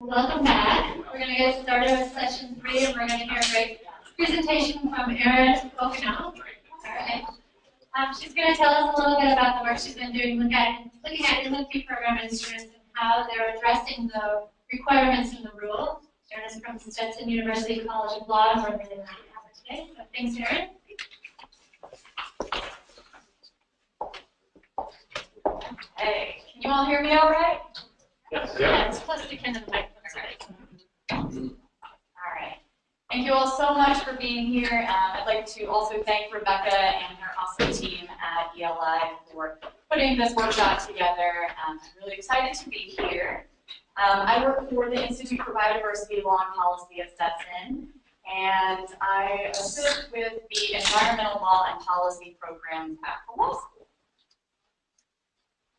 Welcome back. We're going to get started with session 3, and we're going to hear a great presentation from Erin O'Connell. All right. She's going to tell us a little bit about the work she's been doing looking at ILF program instruments and how they're addressing the requirements in the rule. Erin is from Stetson University College of Law, and we're really happy to have her today. So thanks, Erin. Hey, can you all hear me all right? Yes. Yeah, it's close to kind of the microphone, right? All right. Thank you all so much for being here. I'd like to also thank Rebecca and her awesome team at ELI for putting this workshop together. I'm really excited to be here. I work for the Institute for Biodiversity Law and Policy at Stetson, and I assist with the environmental law and policy programs at the law school.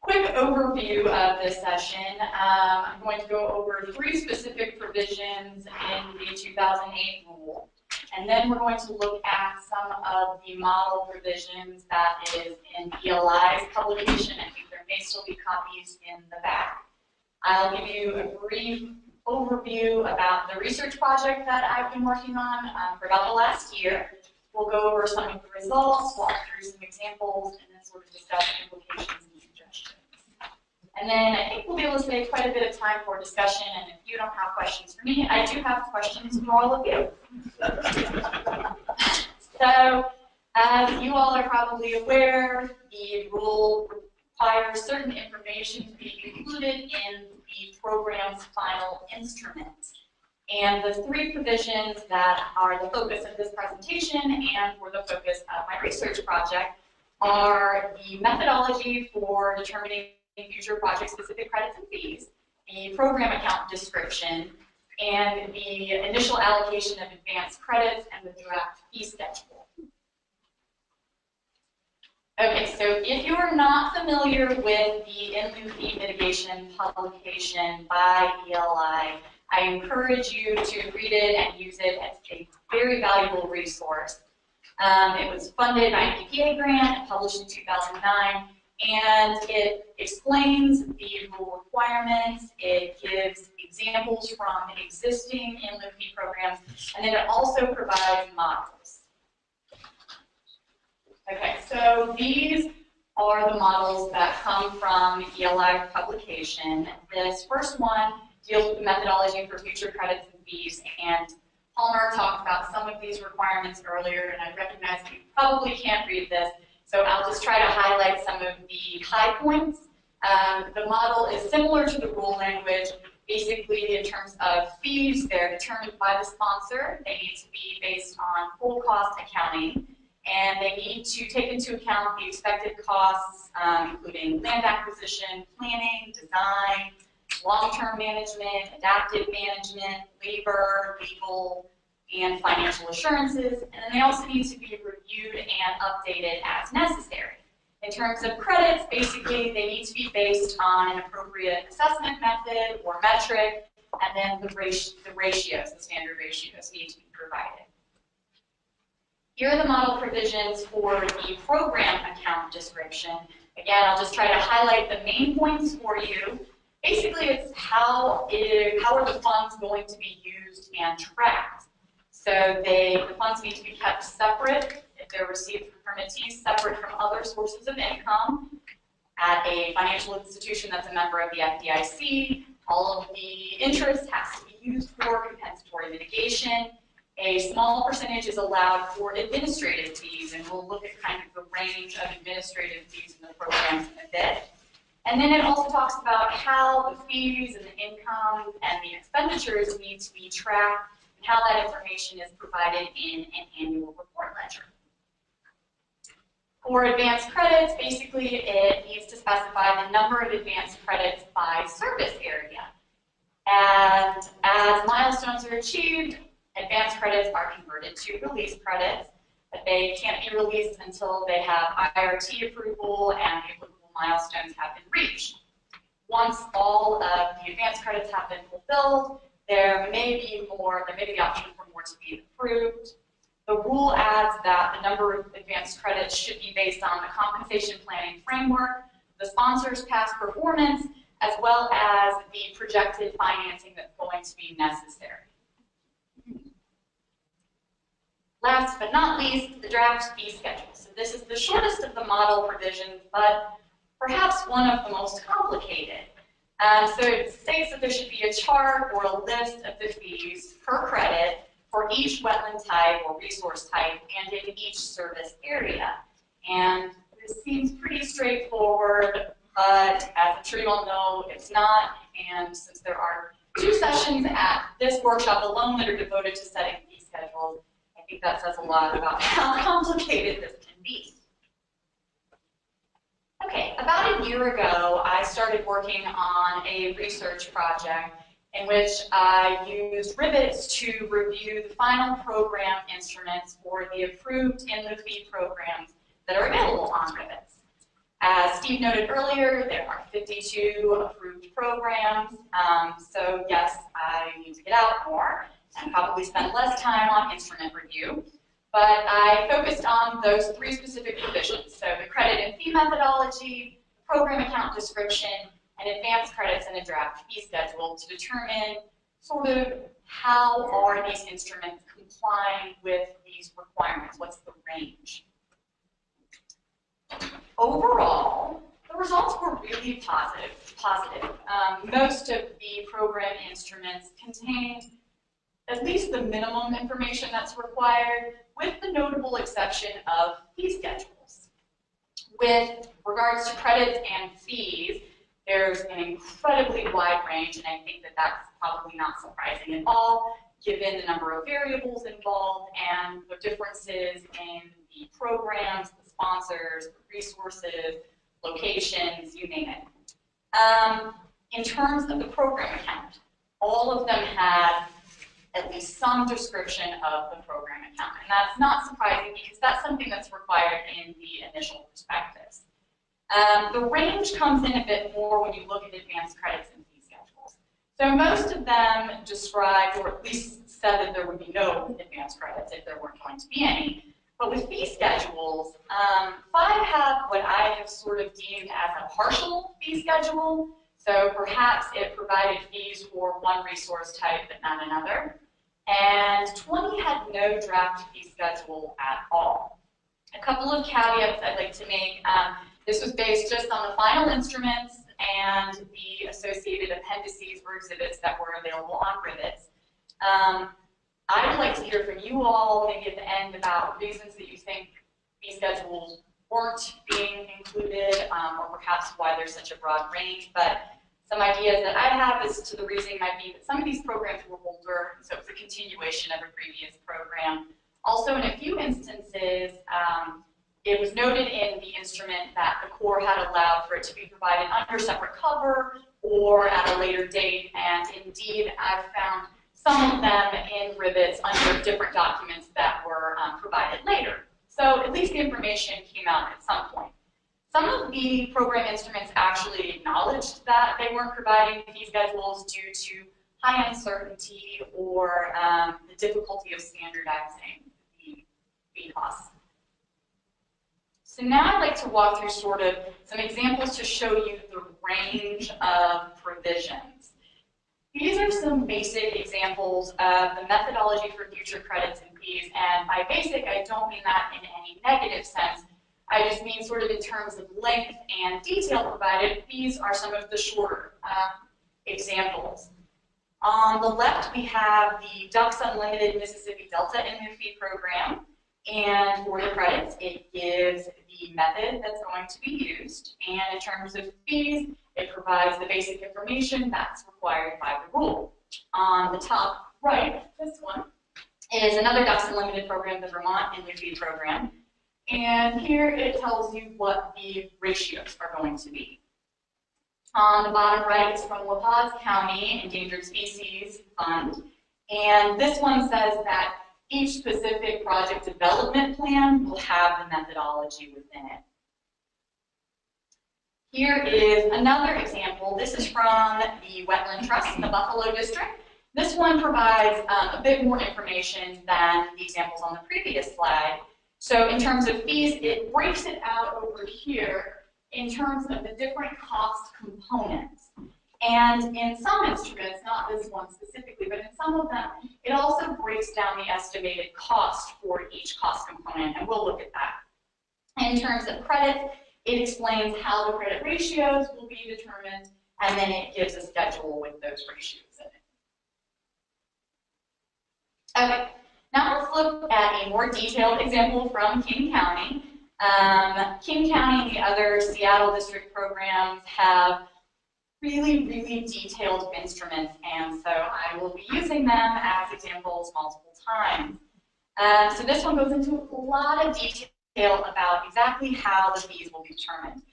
Quick overview of this session. I'm going to go over 3 specific provisions in the 2008 rule, and then we're going to look at some of the model provisions that is in ELI's publication. I think there may still be copies in the back. I'll give you a brief overview about the research project that I've been working on for about the last year. We'll go over some of the results, walk through some examples, and then sort of discuss implications and suggestions. And then I think we'll be able to save quite a bit of time for discussion, and if you don't have questions for me, I do have questions for all of you. So, as you all are probably aware, the rule requires certain information to be included in the program's final instrument. And the 3 provisions that are the focus of this presentation and for the focus of my research project are the methodology for determining future project-specific credits and fees, the program account description, and the initial allocation of advanced credits and the draft fee schedule. Okay, so if you are not familiar with the in lieu fee mitigation publication by ELI, I encourage you to read it and use it as a very valuable resource. It was funded by an EPA grant and published in 2009. And it explains the rule requirements, it gives examples from existing in lieu fee programs, and then it also provides models. Okay, so these are the models that come from ELI publication. This first one deals with the methodology for future credits and fees, and Palmer talked about some of these requirements earlier, and I recognize that you probably can't read this, so I'll just try to highlight some of the high points. The model is similar to the rule language. Basically, in terms of fees, they're determined by the sponsor. They need to be based on full cost accounting, and they need to take into account the expected costs, including land acquisition, planning, design, long-term management, adaptive management, labor, legal, and financial assurances, and then they also need to be reviewed and updated as necessary. In terms of credits, basically they need to be based on an appropriate assessment method or metric, and then the ratios, the standard ratios need to be provided. Here are the model provisions for the program account description. Again, I'll just try to highlight the main points for you. Basically, it's how are the funds going to be used and tracked. So the funds need to be kept separate if they're received from permittees, separate from other sources of income at a financial institution that's a member of the FDIC. All of the interest has to be used for compensatory mitigation. A small percentage is allowed for administrative fees, and we'll look at kind of the range of administrative fees in the programs in a bit. And then it also talks about how the fees and the income and the expenditures need to be tracked, and how that information is provided in an annual report ledger. For advanced credits, basically it needs to specify the number of advanced credits by service area. And as milestones are achieved, advanced credits are converted to release credits, but they can't be released until they have IRT approval and the applicable milestones have been reached. Once all of the advanced credits have been fulfilled, there may be the option for more to be approved. The rule adds that the number of advanced credits should be based on the compensation planning framework, the sponsor's past performance, as well as the projected financing that's going going to be necessary. Last but not least, the draft fee schedule. So this is the shortest of the model provisions, but perhaps one of the most complicated. So it states that there should be a chart or a list of the fees per credit for each wetland type or resource type and in each service area. And this seems pretty straightforward, but as I'm sure you all know, it's not. And since there are 2 sessions at this workshop alone that are devoted to setting fee schedules, I think that says a lot about how complicated this can be. Okay, about a year ago, I started working on a research project in which I used rivets to review the final program instruments for the approved in-the-fee programs that are available on rivets. As Steve noted earlier, there are 52 approved programs, so yes, I need to get out more and probably spend less time on instrument review. But I focused on those 3 specific provisions, so the credit and fee methodology, program account description, and advanced credits and a draft fee schedule to determine sort of how are these instruments complying with these requirements, what's the range. Overall, the results were really positive. Most of the program instruments contained at least the minimum information that's required, with the notable exception of fee schedules. With regards to credits and fees, there's an incredibly wide range, and I think that that's probably not surprising at all, given the number of variables involved and the differences in the programs, the sponsors, the resources, locations, you name it. In terms of the program account, all of them had at least some description of the program account. And that's not surprising because that's something that's required in the initial prospectus. The range comes in a bit more when you look at advanced credits and fee schedules. So most of them described, or at least said that there would be no advanced credits if there weren't going to be any. But with fee schedules, 5 have what I have sort of deemed as a partial fee schedule. So perhaps it provided fees for one resource type but not another. And 20 had no draft fee schedule at all. A couple of caveats I'd like to make. This was based just on the final instruments and the associated appendices or exhibits that were available on rivets. I would like to hear from you all, maybe at the end, about reasons that you think fee schedules weren't being included, or perhaps why there's such a broad range. But some ideas that I have as to the reasoning might be that some of these programs were older, so it's a continuation of a previous program. Also, in a few instances, it was noted in the instrument that the Corps had allowed for it to be provided under separate cover or at a later date, and indeed, I've found some of them in rivets under different documents that were provided later. So at least the information came out at some point. Some of the program instruments actually acknowledged that they weren't providing fee schedules due to high uncertainty or the difficulty of standardizing the fee costs. So now I'd like to walk through sort of some examples to show you the range of provisions. These are some basic examples of the methodology for future credits and fees, and by basic, I don't mean that in any negative sense. I just mean sort of in terms of length and detail provided. These are some of the shorter examples. On the left, we have the Ducks Unlimited Mississippi Delta in-the-fee program, and for the credits, it gives the method that's going to be used, and in terms of fees, it provides the basic information that's required by the rule. On the top right, this one, is another Ducks Unlimited program, the Vermont in-the-fee program. And here it tells you what the ratios are going to be. On the bottom right is from La Paz County Endangered Species Fund. And this one says that each specific project development plan will have the methodology within it. Here is another example. This is from the Wetland Trust in the Buffalo District. This one provides a bit more information than the examples on the previous slide. So in terms of fees, it breaks it out over here in terms of the different cost components. And in some instruments, not this one specifically, but in some of them, it also breaks down the estimated cost for each cost component, and we'll look at that. In terms of credit, it explains how the credit ratios will be determined, and then it gives a schedule with those ratios in it. Okay, now let's look at a more detailed example from King County. King County and the other Seattle district programs have really detailed instruments, and so I will be using them as examples multiple times. So this one goes into a lot of detail about exactly how the fees will be determined.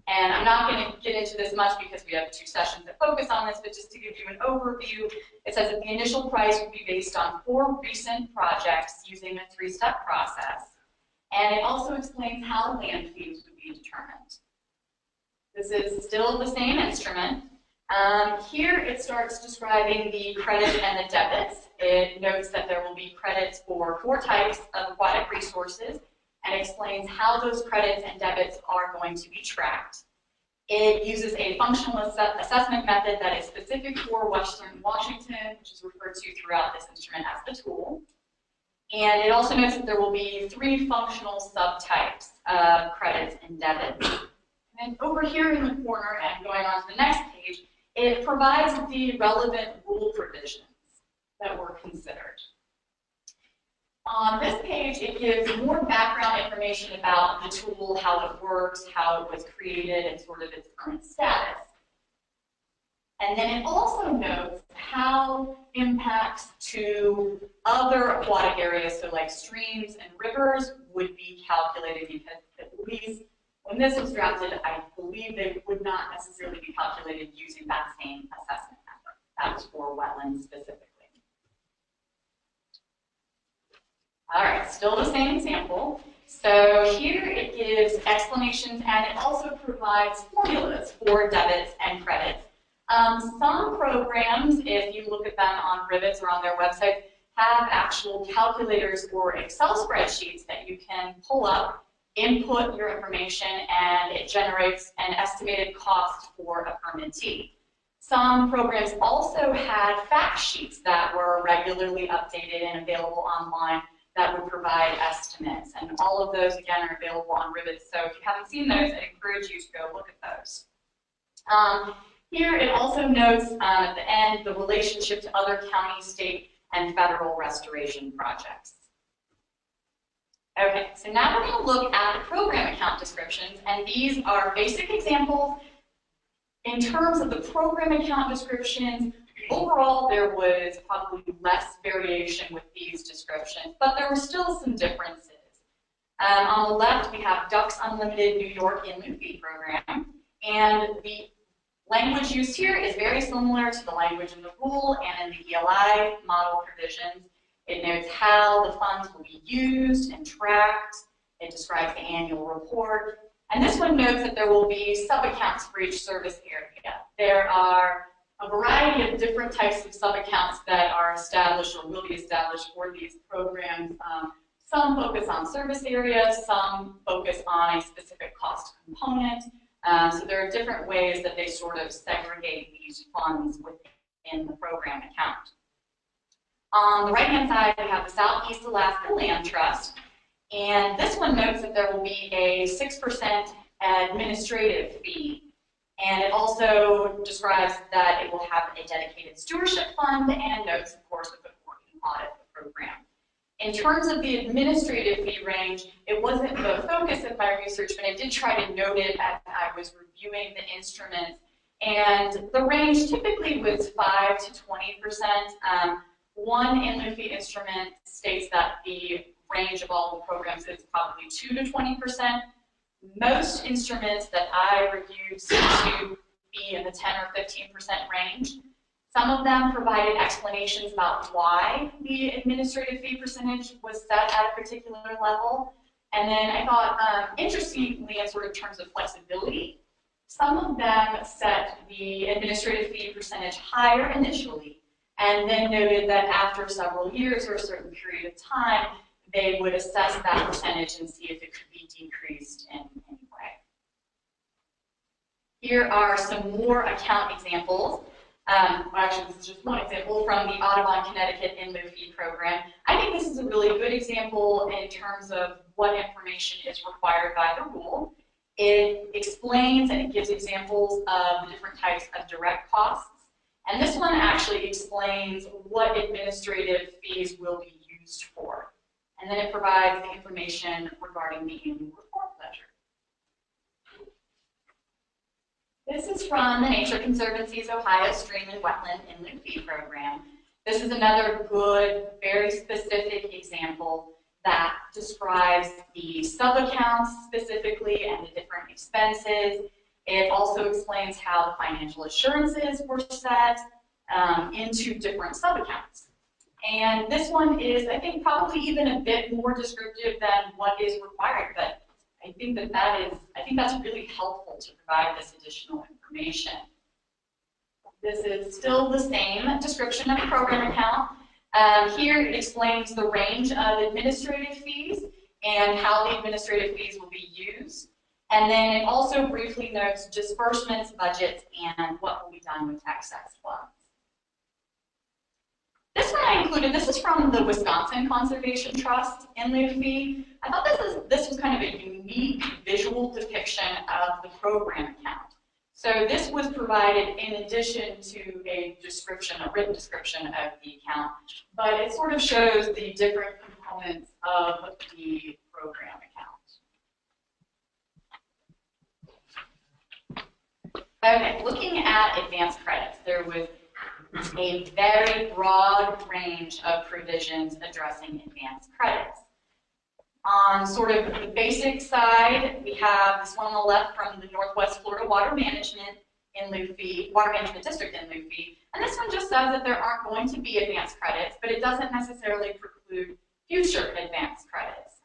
And I'm not going to get into this much because we have 2 sessions that focus on this, but just to give you an overview, it says that the initial price will be based on 4 recent projects using a 3-step process. And it also explains how land fees would be determined. This is still the same instrument. Here it starts describing the credit and the debits. It notes that there will be credits for 4 types of aquatic resources and explains how those credits and debits are going to be tracked. It uses a functional assessment method that is specific for Western Washington, which is referred to throughout this instrument as the tool. And it also notes that there will be 3 functional subtypes of credits and debits. And then over here in the corner, and going on to the next page, it provides the relevant rule provisions that were considered. On this page, it gives more background information about the tool, how it works, how it was created, and sort of its current status. And then it also notes how impacts to other aquatic areas, so like streams and rivers, would be calculated, because at least when this was drafted, I believe they would not necessarily be calculated using that same assessment method. That was for wetlands specifically. All right, still the same example. So here it gives explanations, and it also provides formulas for debits and credits. Some programs, if you look at them on Rivets or on their website, have actual calculators or Excel spreadsheets that you can pull up, input your information, and it generates an estimated cost for a permittee. Some programs also had fact sheets that were regularly updated and available online that would provide estimates. And all of those, again, are available on Rivets. So if you haven't seen those, I encourage you to go look at those. Here it also notes at the end the relationship to other county, state, and federal restoration projects. Okay, so now we're going to look at the program account descriptions, and these are basic examples. In terms of the program account descriptions, overall there was probably less variation with these descriptions, but there were still some differences. On the left, we have Ducks Unlimited New York Inland Fee Program, and the language used here is very similar to the language in the rule and in the ELI model provisions. It notes how the funds will be used and tracked. It describes the annual report. And this one notes that there will be sub-accounts for each service area. There are a variety of different types of sub-accounts that are established or will be established for these programs. Some focus on service areas, some focus on a specific cost component. So there are different ways that they sort of segregate these funds within the program account. On the right-hand side, we have the Southeast Alaska Land Trust. And this one notes that there will be a 6% administrative fee. And it also describes that it will have a dedicated stewardship fund and notes, of course, that the board can audit the program. In terms of the administrative fee range, it wasn't the focus of my research, but I did try to note it as I was reviewing the instruments. And the range typically was 5 to 20%. One inland fee instrument states that the range of all the programs is probably 2 to 20%. Most instruments that I reviewed seem to be in the 10 or 15% range. Some of them provided explanations about why the administrative fee percentage was set at a particular level. And then I thought, interestingly, in sort of terms of flexibility, some of them set the administrative fee percentage higher initially, and then noted that after several years or a certain period of time, they would assess that percentage and see if it could be decreased in any way. Here are some more account examples. Actually, this is just one example from the Audubon, Connecticut in lieu fee program. I think this is a really good example in terms of what information is required by the rule. It explains and it gives examples of the different types of direct costs. And this one actually explains what administrative fees will be used for. And then it provides the information regarding the annual report ledger. This is from the Nature Conservancy's Ohio Stream and Wetland in lieu fee program. This is another good, very specific example that describes the sub-accounts specifically and the different expenses. It also explains how the financial assurances were set into different sub-accounts. And this one is, I think, probably even a bit more descriptive than what is required, but I think that's really helpful to provide this additional information. This is still the same description of a program account. Here it explains the range of administrative fees and how the administrative fees will be used. And then it also briefly notes disbursements, budgets, and what will be done with excess funds. This one I included, this is from the Wisconsin Conservation Trust in lieu fee. I thought this was kind of a unique visual depiction of the program account. So this was provided in addition to a description, a written description of the account, but it sort of shows the different components of the program account. Okay, looking at advanced credits, there was a very broad range of provisions addressing advanced credits. On sort of the basic side, we have this one on the left from the Northwest Florida Water Management in lieu fee, Water Management District in lieu fee. And this one just says that there aren't going to be advanced credits, but it doesn't necessarily preclude future advanced credits.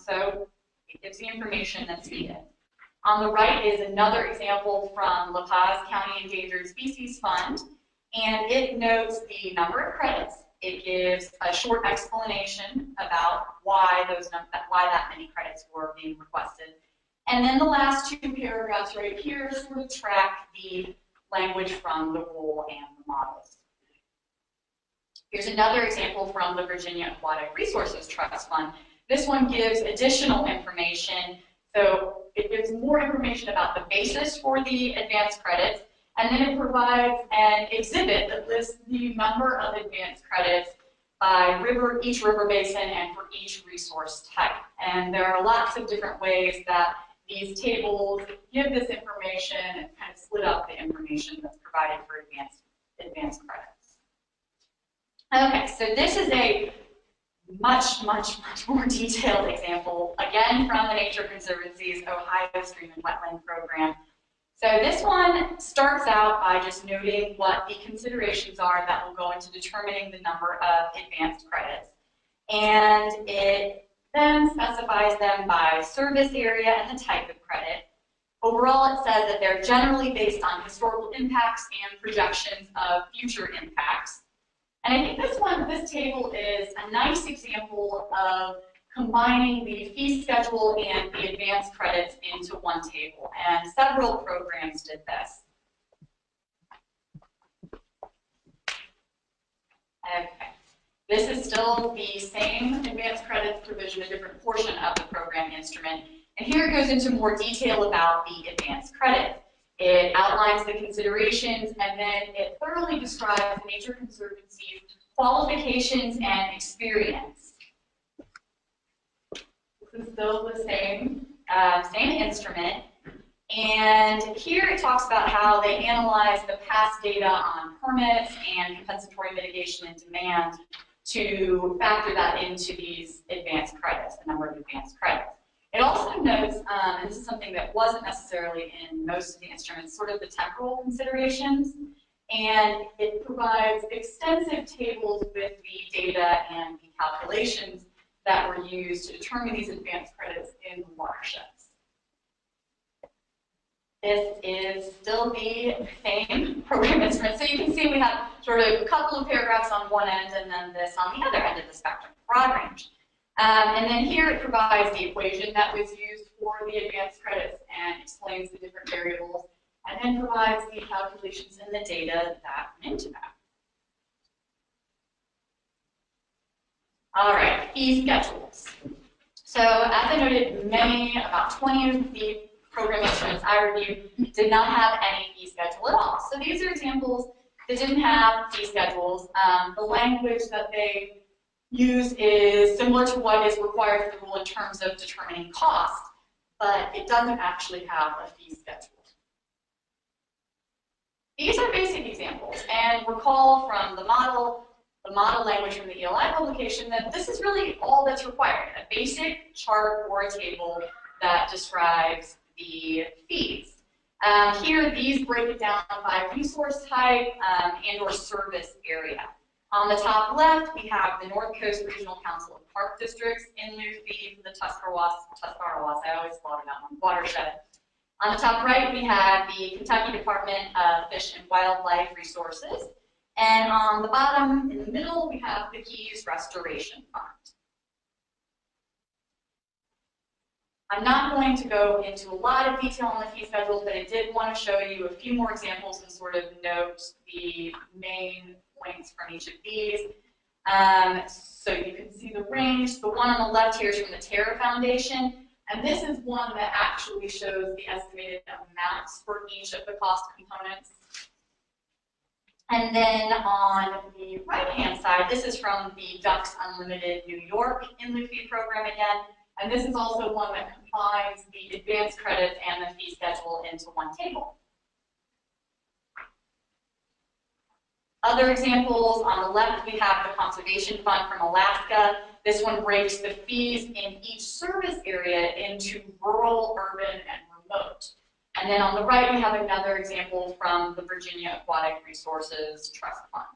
So it gives the information that's needed. On the right is another example from La Paz County Endangered Species Fund, and it notes the number of credits. It gives a short explanation about why that many credits were being requested. And then the last two paragraphs right here sort of track the language from the rule and the models. Here's another example from the Virginia Aquatic Resources Trust Fund. This one gives additional information. So it gives more information about the basis for the advanced credits, and then it provides an exhibit that lists the number of advanced credits by each river basin and for each resource type. And there are lots of different ways that these tables give this information and kind of split up the information that's provided for advanced credits. Okay, so this is a much more detailed example, again from the Nature Conservancy's Ohio Stream and Wetland program. So this one starts out by just noting what the considerations are that will go into determining the number of advanced credits. And it then specifies them by service area and the type of credit. Overall, it says that they're generally based on historical impacts and projections of future impacts. And I think this table is a nice example of combining the fee schedule and the advanced credits into one table, and several programs did this. Okay, this is still the same advanced credits provision, a different portion of the program instrument, and here it goes into more detail about the advanced credits. It outlines the considerations, and then it thoroughly describes the Nature Conservancy's qualifications and experience. This is still the same instrument. And here it talks about how they analyze the past data on permits and compensatory mitigation and demand to factor that into these advanced credits, the number of advanced credits. It also notes, and this is something that wasn't necessarily in most of the instruments, sort of the temporal considerations. And it provides extensive tables with the data and the calculations that were used to determine these advanced credits in the watersheds. This is still the same program instrument. So you can see we have sort of a couple of paragraphs on one end and then this on the other end of the spectrum, broad range. And then here it provides the equation that was used for the advanced credits and explains the different variables. and then provides the calculations and the data that went into that. All right, fee schedules. So as I noted, about 20 of the program instruments I reviewed did not have any fee schedule at all. So these are examples that didn't have fee schedules. The language that they use is similar to what is required for the rule in terms of determining cost, but it doesn't actually have a fee schedule. These are basic examples, and recall from the model language from the ELI publication, that this is really all that's required, a basic chart or a table that describes the fees. Here, these break it down by resource type and or service area. On the top left, we have the North Coast Regional Council of Park Districts in lieu fee for the Tuscarawas, I always slaughter that one, watershed. On the top right, we have the Kentucky Department of Fish and Wildlife Resources. And on the bottom, in the middle, we have the Keys Restoration Fund. I'm not going to go into a lot of detail on the fee schedules, but I did want to show you a few more examples and sort of note the main points from each of these. So you can see the range. The one on the left here is from the Terra Foundation, and this is one that actually shows the estimated amounts for each of the cost components. And then on the right-hand side, this is from the Ducks Unlimited New York in lieu fee program again. And this is also one that combines the advanced credits and the fee schedule into one table. Other examples, on the left, we have the Conservation Fund from Alaska. This one breaks the fees in each service area into rural, urban, and remote. And then on the right, we have another example from the Virginia Aquatic Resources Trust Fund.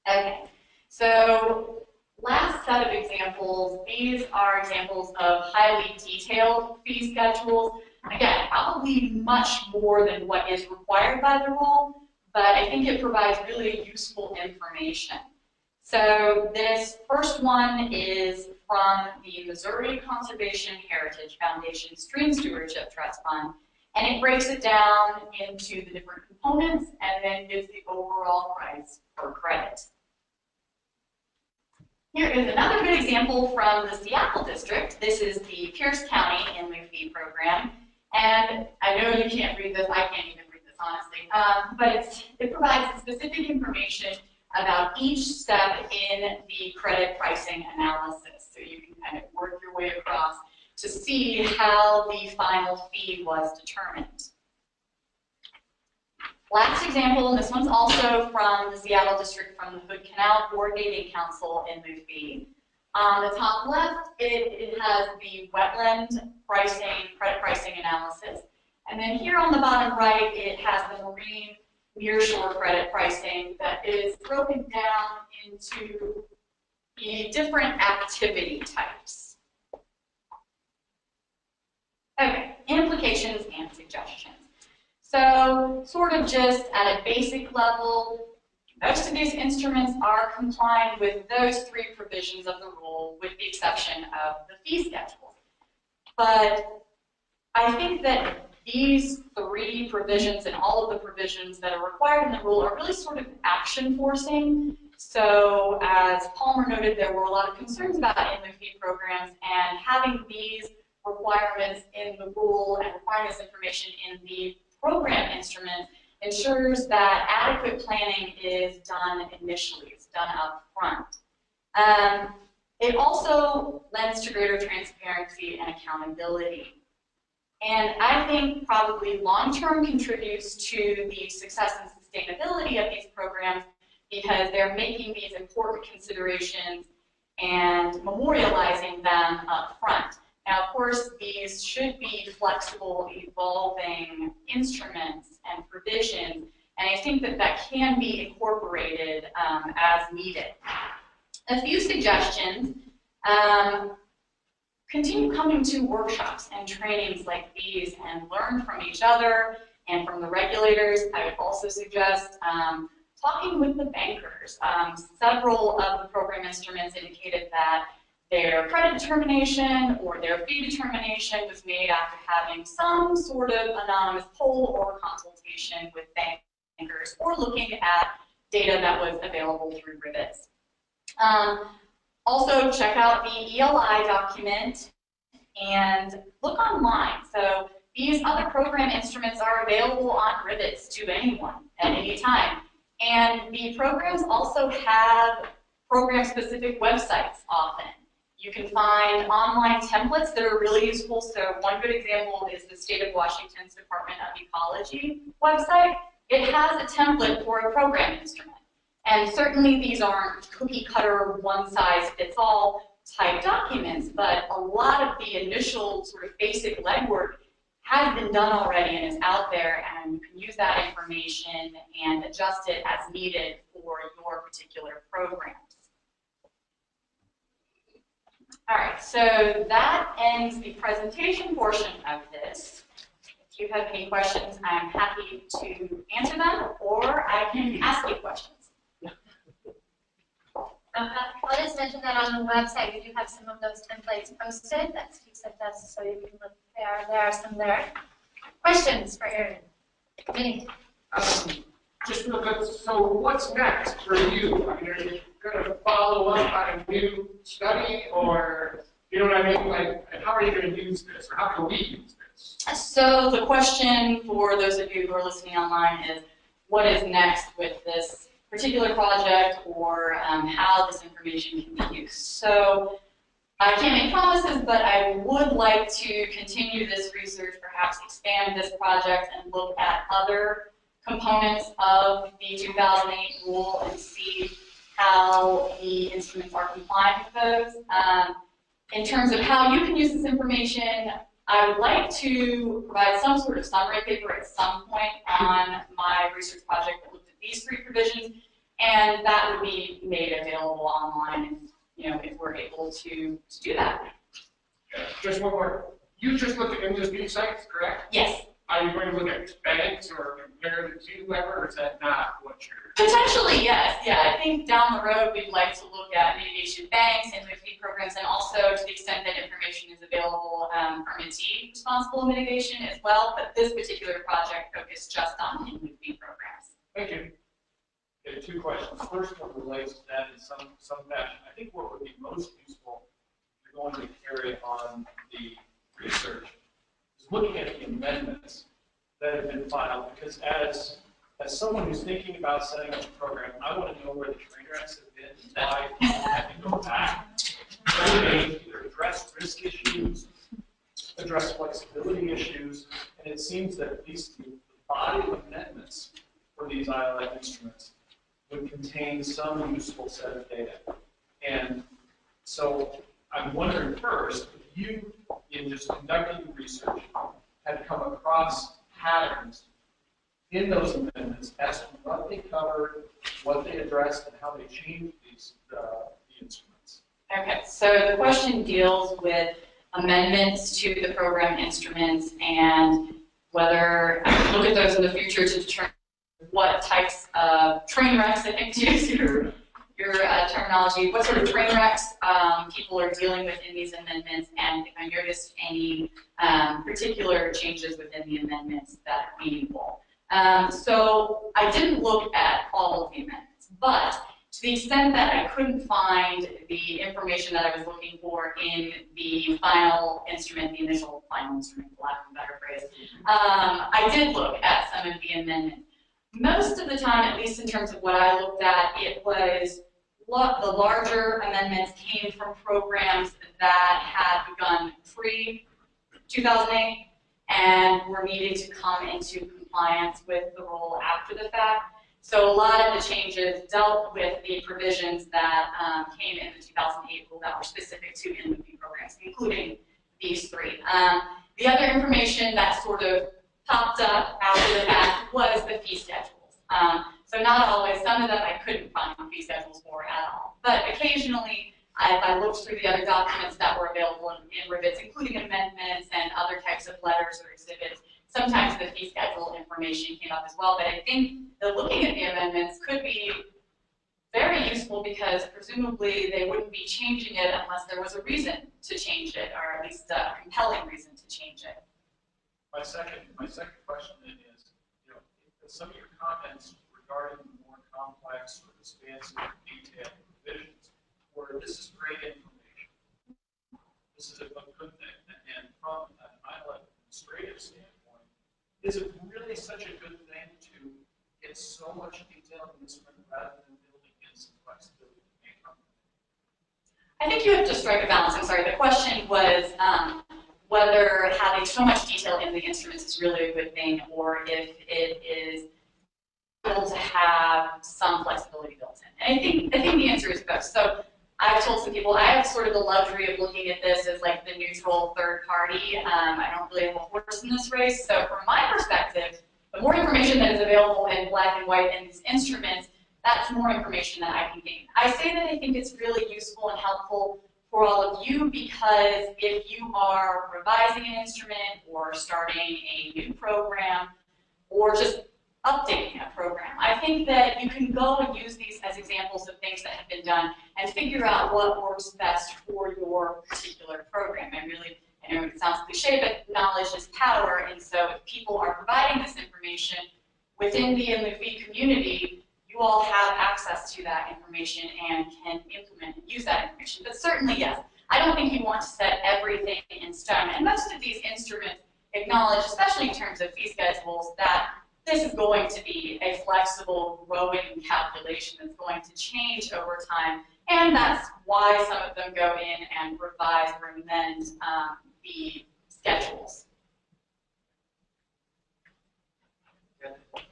Okay, so last set of examples, these are examples of highly detailed fee schedules. Again, probably much more than what is required by the rule, but I think it provides really useful information. So this first one is from the Missouri Conservation Heritage Foundation Stream Stewardship Trust Fund, and it breaks it down into the different components and then gives the overall price per credit. Here is another good example from the Seattle district. This is the Pierce County in lieu fee program, and I know you can't read this, I can't even read this honestly, but it provides specific information about each step in the credit pricing analysis. So you can kind of work your way across to see how the final fee was determined. Last example, and this one's also from the Seattle district from the Hood Canal Coordinating Council in lieu fee. On the top left, it has the wetland pricing, credit pricing analysis. And then here on the bottom right, it has the marine nearshore credit pricing that is broken down into the different activity types. Okay, implications and suggestions. So sort of just at a basic level, most of these instruments are complying with those three provisions of the rule, with the exception of the fee schedule. But I think that these three provisions and all of the provisions that are required in the rule are really sort of action forcing. So as Palmer noted, there were a lot of concerns about in lieu fee programs, and having these requirements in the rule and requiring this information in the program instrument ensures that adequate planning is done initially, it's done up front. It also lends to greater transparency and accountability. And I think probably long-term contributes to the success and sustainability of these programs because they're making these important considerations and memorializing them up front. Now, of course, these should be flexible, evolving instruments and provisions, and I think that that can be incorporated as needed. A few suggestions. Continue coming to workshops and trainings like these and learn from each other and from the regulators. I would also suggest talking with the bankers. Several of the program instruments indicated that their credit determination or their fee determination was made after having some sort of anonymous poll or consultation with bankers or looking at data that was available through Rivets. Also, check out the ELI document and look online. So these other program instruments are available on Rivets to anyone at any time. And the programs also have program-specific websites often. You can find online templates that are really useful. So one good example is the State of Washington's Department of Ecology website. It has a template for a program instrument. And certainly these aren't cookie-cutter, one-size-fits-all type documents, but a lot of the initial sort of basic legwork has been done already and is out there, and you can use that information and adjust it as needed for your particular programs. All right, so that ends the presentation portion of this. If you have any questions, I'm happy to answer them, or I can ask you questions. I'll just mention that on the website, we do have some of those templates posted. That's you sent us, so you can look there. There are some there. Questions for Aaron? Vinny? Just real quick, so what's next for you? I mean, are you going to follow up on a new study, or, you know what I mean? Like, and how are you going to use this, or how can we use this? So the question for those of you who are listening online is, what is next with this particular project, or how this information can be used? So I can't make promises, but I would like to continue this research, perhaps expand this project and look at other components of the 2008 rule and see how the instruments are compliant with those. In terms of how you can use this information, I would like to provide some sort of summary paper at some point on my research project that looked at these three provisions, and that would be made available online, if we're able to do that. Just one more. You just looked at industry sites, correct? Yes. Are you going to look at banks or compare the two ever, or is that not what you're... Potentially, yes. Yeah, I think down the road we'd like to look at mitigation banks and fee programs, and also to the extent that information is available, permittee responsible mitigation as well. But this particular project focused just on fee programs. Thank you. Okay, two questions. First one relates to that in some fashion. I think what would be most useful if you're going to carry on the research is looking at the amendments that have been filed, because as someone who's thinking about setting up a program, I want to know where the train wrecks have been and why people have to go back. They either address risk issues, address flexibility issues, and it seems that at least the body of amendments for these ILF instruments would contain some useful set of data. And so I'm wondering first, if you, in just conducting research, had come across patterns in those amendments as to what they covered, what they addressed, and how they changed the instruments. Okay, so the question deals with amendments to the program instruments and whether I can look at those in the future to determine what types of train wrecks, I think, to use your terminology, what sort of train wrecks people are dealing with in these amendments, and if I noticed any particular changes within the amendments that are meaningful. So I didn't look at all of the amendments, but to the extent that I couldn't find the information that I was looking for in the final instrument, the initial final instrument, for lack of a better phrase, I did look at some of the amendments. Most of the time, at least in terms of what I looked at, it was the larger amendments came from programs that had begun pre-2008 and were needed to come into compliance with the rule after the fact. So a lot of the changes dealt with the provisions that came in the 2008 rule that were specific to ILF programs, including these three. The other information that sort of popped up after the fact was the fee schedules. So not always, some of them I couldn't find fee schedules for at all. But occasionally, I looked through the other documents that were available in Rivets, including amendments and other types of letters or exhibits. Sometimes the fee schedule information came up as well, but I think that looking at the amendments could be very useful because presumably they wouldn't be changing it unless there was a reason to change it, or at least a compelling reason to change it. My second question then is, some of your comments regarding the more complex or expansive detailed provisions, where this is great information, this is a good thing, and from an ILF administrative standpoint, is it really such a good thing to get so much detail in this one rather than building in some flexibility to make up? I think you have to strike a balance. I'm sorry, the question was whether having so much detail in the instruments is really a good thing, or if it is able to have some flexibility built in. And I think the answer is both. So I've told some people I have sort of the luxury of looking at this as like the neutral third party. I don't really have a horse in this race. So from my perspective, the more information that is available in black and white in these instruments, that's more information that I can gain. I say that I think it's really useful and helpful for all of you because if you are revising an instrument or starting a new program or just updating a program, I think that you can go and use these as examples of things that have been done and figure out what works best for your particular program. I know it sounds cliche, but knowledge is power, and so if people are providing this information within the ILF community, you all have access to that information and can implement and use that information. But certainly, yes, I don't think you want to set everything in stone. And most of these instruments acknowledge, especially in terms of fee schedules, that this is going to be a flexible, growing calculation that's going to change over time. And that's why some of them go in and revise or amend the schedules.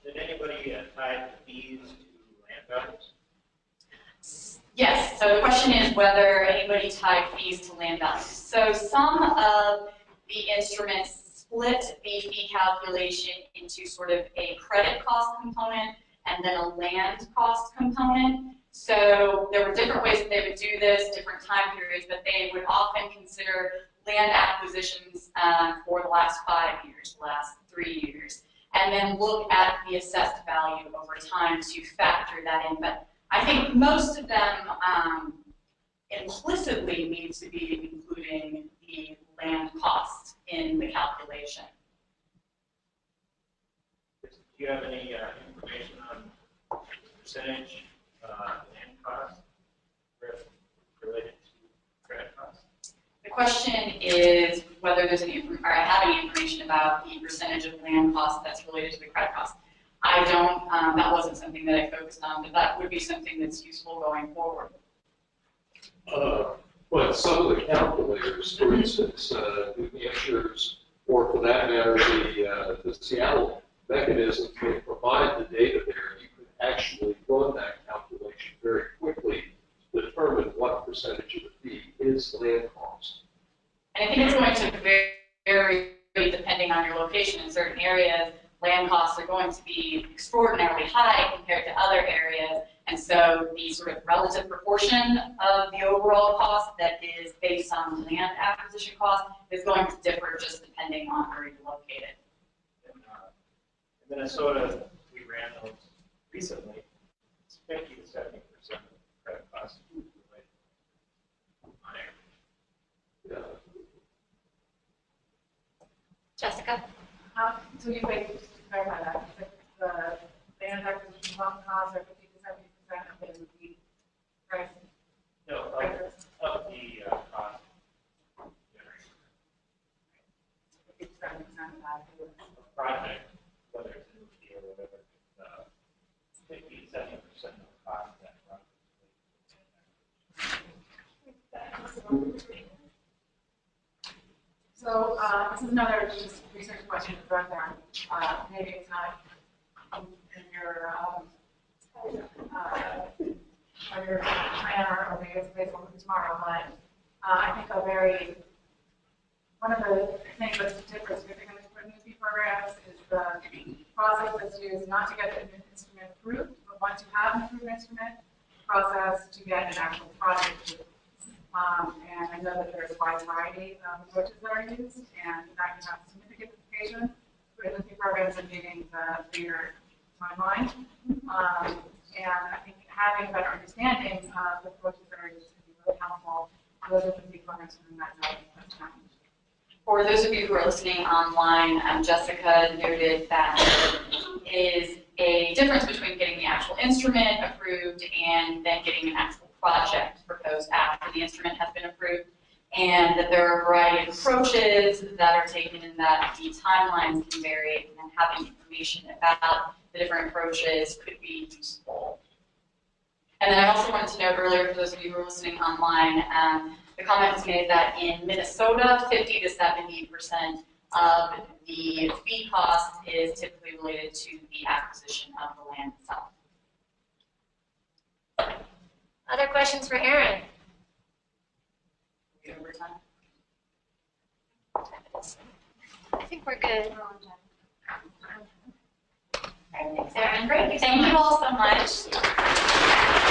Did anybody tie the fees to land values? Yes, so the question is whether anybody tied fees to land values. So some of the instruments split the fee calculation into sort of a credit cost component and then a land cost component. So there were different ways that they would do this, different time periods, but they would often consider land acquisitions for the last 5 years, the last 3 years, and then look at the assessed value over time to factor that in. But I think most of them implicitly need to be including the land cost in the calculation. Do you have any information on percentage land cost related to credit costs? The question is whether there's any, or I have any information about the percentage of land cost that's related to the credit cost. I don't, that wasn't something that I focused on, but that would be something that's useful going forward. Well, some of the calculators, for instance, New Hampshire's, or for that matter, the Seattle mechanism to provide the data there, you could actually run that calculation very quickly to determine what percentage of the fee is land cost. And I think it's going to vary depending on your location. In certain areas, land costs are going to be extraordinarily high compared to other areas. And so the sort of relative proportion of the overall cost that is based on land acquisition cost is going to differ just depending on where you're located. In Minnesota, we ran those recently. It's 50 to 70% of credit costs related on average. Yeah. Jessica? So you think, just to clarify that, the land acquisition costs are 50 to 70% of the price? No, of the cost generation. 50 to 70% of that is Project, whether it's a new fee or whatever, 50 to 70% of the cost of that project. So this is another just research question to run down. Maybe it's not in your plan or maybe it's available for tomorrow, but I think one of the things that's different for new fee programs is the process that's used not to get an instrument approved, but once you have an approved instrument, process to get an actual project approved. And I know that there's a wide variety of approaches that are used, and that can have significant implications for the programs and meeting the 3-year timeline. And I think having a better understanding of the approaches areas can be really helpful. Those are the big programs in that challenge. For those of you who are listening online, Jessica noted that there is a difference between getting the actual instrument approved and then getting an actual project proposed after the instrument has been approved, and that there are a variety of approaches that are taken and that the timelines can vary, and having information about the different approaches could be useful. And then I also wanted to note earlier, for those of you who are listening online, the comment was made that in Minnesota, 50 to 70% of the fee cost is typically related to the acquisition of the land itself. Other questions for Erin? Over time. I think we're good. Thanks, Erin. Great. Thank you all so much.